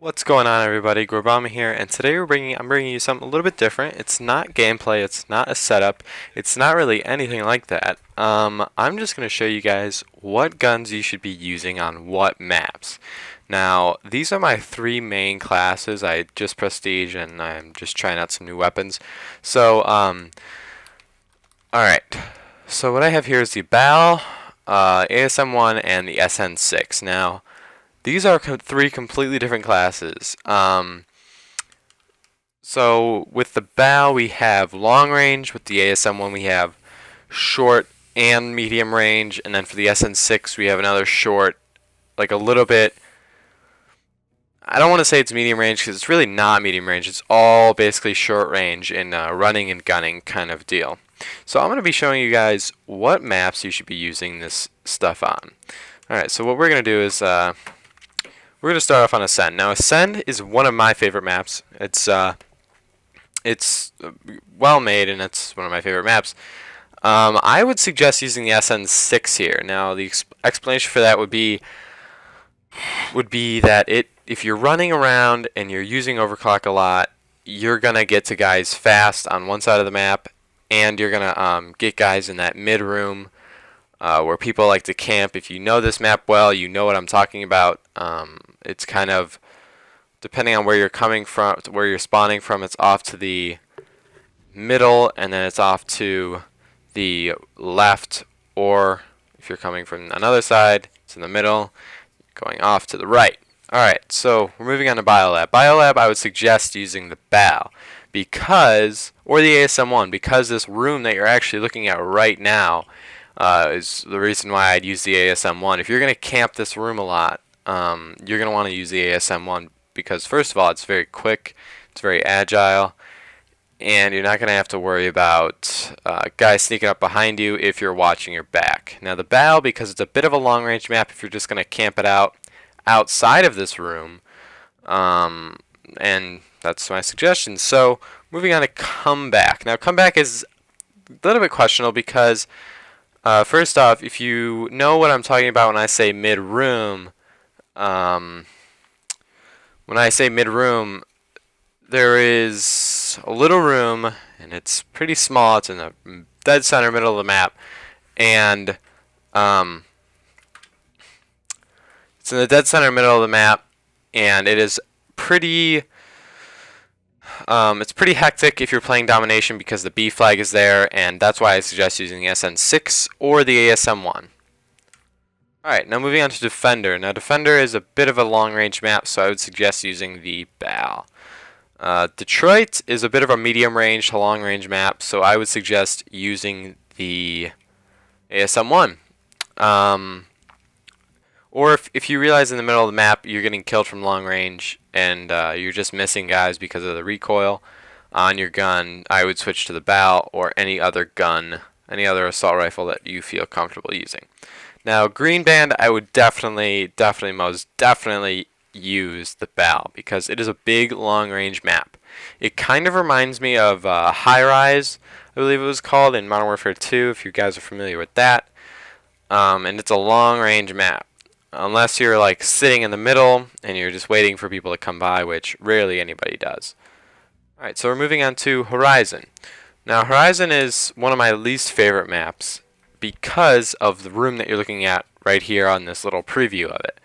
What's going on, everybody? Gorbama here, and today I'm bringing you something a little bit different. It's not gameplay, it's not a setup, it's not really anything like that. I'm just going to show you guys what guns you should be using on what maps. Now, these are my three main classes. I just prestige, and I'm just trying out some new weapons. So, alright. So what I have here is the BAL, ASM-1, and the SN6. Now, these are three completely different classes. So with the BAL we have long range, with the ASM1 we have short and medium range, and then for the SN6 we have another short, like a little bit. I don't want to say it's medium range because it's really not medium range. It's all basically short range in running and gunning kind of deal. So I'm going to be showing you guys what maps you should be using this stuff on. Alright, so what we're going to do is we're going to start off on Ascend. Now, Ascend is one of my favorite maps. It's well made, and it's one of my favorite maps. I would suggest using the SN6 here. Now, the explanation for that would be that if you're running around and you're using overclock a lot, you're gonna get to guys fast on one side of the map, and you're gonna get guys in that mid room. Where people like to camp. If you know this map well, you know what I'm talking about. It's kind of, depending on where you're coming from, where you're spawning from, it's off to the middle, and then it's off to the left, or if you're coming from another side, it's in the middle, going off to the right. Alright, so we're moving on to Biolab. Biolab, I would suggest using the BAL, because, or the ASM1, because this room that you're actually looking at right now is the reason why I'd use the ASM1. If you're going to camp this room a lot, you're going to want to use the ASM1 because, first of all, it's very quick, it's very agile, and you're not going to have to worry about guys sneaking up behind you if you're watching your back. Now, the BAL, because it's a bit of a long-range map, if you're just going to camp it out outside of this room, and that's my suggestion. So, moving on to Comeback. Now, Comeback is a little bit questionable because first off, if you know what I'm talking about when I say mid-room, there is a little room, and it's pretty small. It's in the dead center middle of the map, and it's in the dead center middle of the map, and it is pretty. It's pretty hectic if you're playing domination because the B flag is there, and that's why I suggest using the SN6 or the ASM1. Alright, now moving on to Defender. Now, Defender is a bit of a long-range map, so I would suggest using the BAL. Detroit is a bit of a medium-range to long-range map, so I would suggest using the ASM1. Or if you realize in the middle of the map you're getting killed from long range and you're just missing guys because of the recoil on your gun, I would switch to the BAL or any other gun, any other assault rifle that you feel comfortable using. Now, Green Band, I would most definitely use the BAL because it is a big long-range map. It kind of reminds me of High Rise, I believe it was called, in Modern Warfare 2, if you guys are familiar with that. And it's a long-range map. Unless you're like sitting in the middle and you're just waiting for people to come by, which rarely anybody does. Alright, so we're moving on to Horizon. Now, Horizon is one of my least favorite maps because of the room that you're looking at right here on this little preview of it.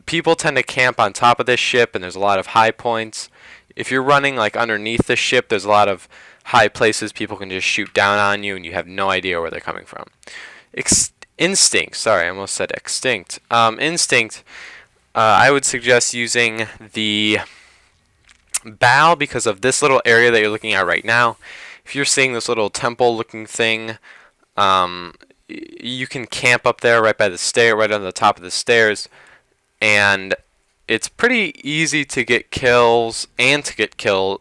People tend to camp on top of this ship, and there's a lot of high points. If you're running like underneath the ship, there's a lot of high places people can just shoot down on you, and you have no idea where they're coming from. Instinct, sorry, I almost said extinct. Instinct, I would suggest using the BAL because of this little area that you're looking at right now. If you're seeing this little temple-looking thing, you can camp up there right by the stair, right on the top of the stairs, and it's pretty easy to get kills and to get killed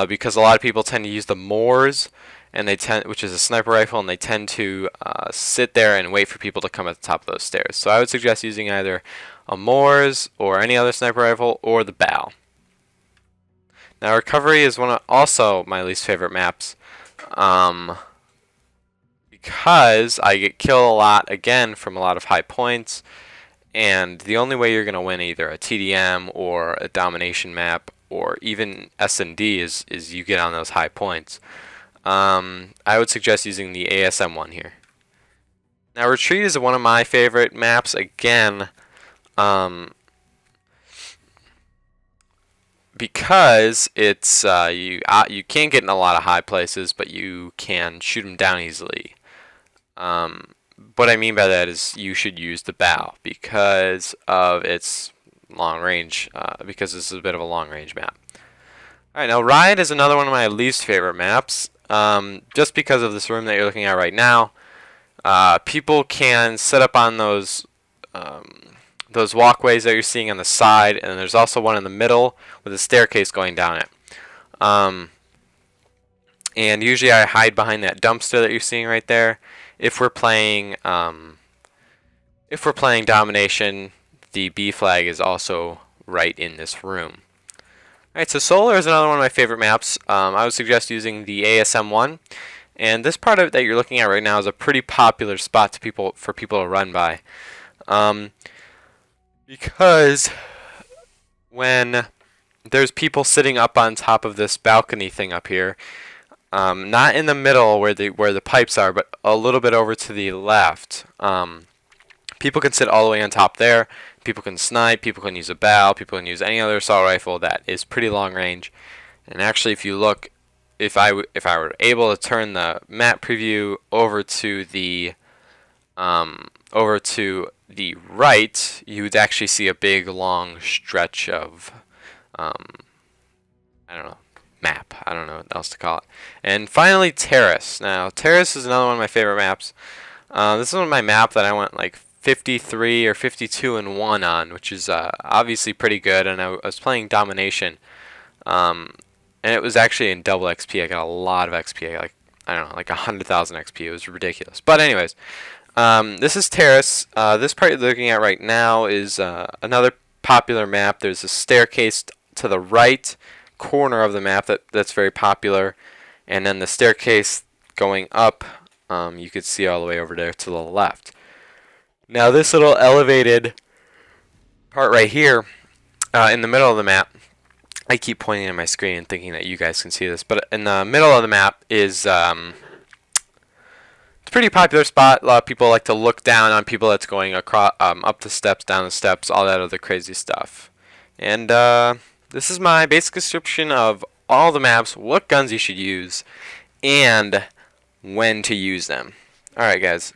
because a lot of people tend to use the Moors, and which is a sniper rifle, and they tend to sit there and wait for people to come at the top of those stairs. So I would suggest using either a Moors or any other sniper rifle or the BAL. Now, Recovery is also my least favorite maps because I get killed a lot, again, from a lot of high points, And the only way you're going to win either a TDM or a domination map or even S&D is you get on those high points. I would suggest using the ASM one here. Now Retreat is one of my favorite maps. Again, because it's you can't get in a lot of high places, but you can shoot them down easily. What I mean by that is you should use the bow because of its long range, because this is a bit of a long range map. Alright, now Riot is another one of my least favorite maps, just because of this room that you're looking at right now. People can set up on those walkways that you're seeing on the side, and there's also one in the middle with a staircase going down it. And usually I hide behind that dumpster that you're seeing right there. If we're playing domination, the B flag is also right in this room. Alright, so Solar is another one of my favorite maps. I would suggest using the ASM one. And this part of it that you're looking at right now is a pretty popular spot for people to run by. Because when there's people sitting up on top of this balcony thing up here, not in the middle where the pipes are, but a little bit over to the left. People can sit all the way on top there. People can snipe. People can use a bow. People can use any other assault rifle that is pretty long range. And actually, if you look, if I were able to turn the map preview over to the right, you would actually see a big long stretch of I don't know. Map. I don't know what else to call it. And finally, Terrace. Now, Terrace is another one of my favorite maps. This is one of my map that I went like 53 or 52 and 1 on, which is obviously pretty good. And I was playing Domination, and it was actually in double XP. I got a lot of XP, I don't know, like 100,000 XP. It was ridiculous. But anyways, this is Terrace. This part you're looking at right now is another popular map. There's a staircase to the right corner of the map that's very popular, and then the staircase going up, you could see all the way over there to the left. Now this little elevated part right here in the middle of the map, I keep pointing at my screen and thinking that you guys can see this, but in the middle of the map is it's a pretty popular spot. A lot of people like to look down on people that's going across, up the steps, down the steps, all that other crazy stuff. And this is my basic description of all the maps, what guns you should use, and when to use them. Alright guys.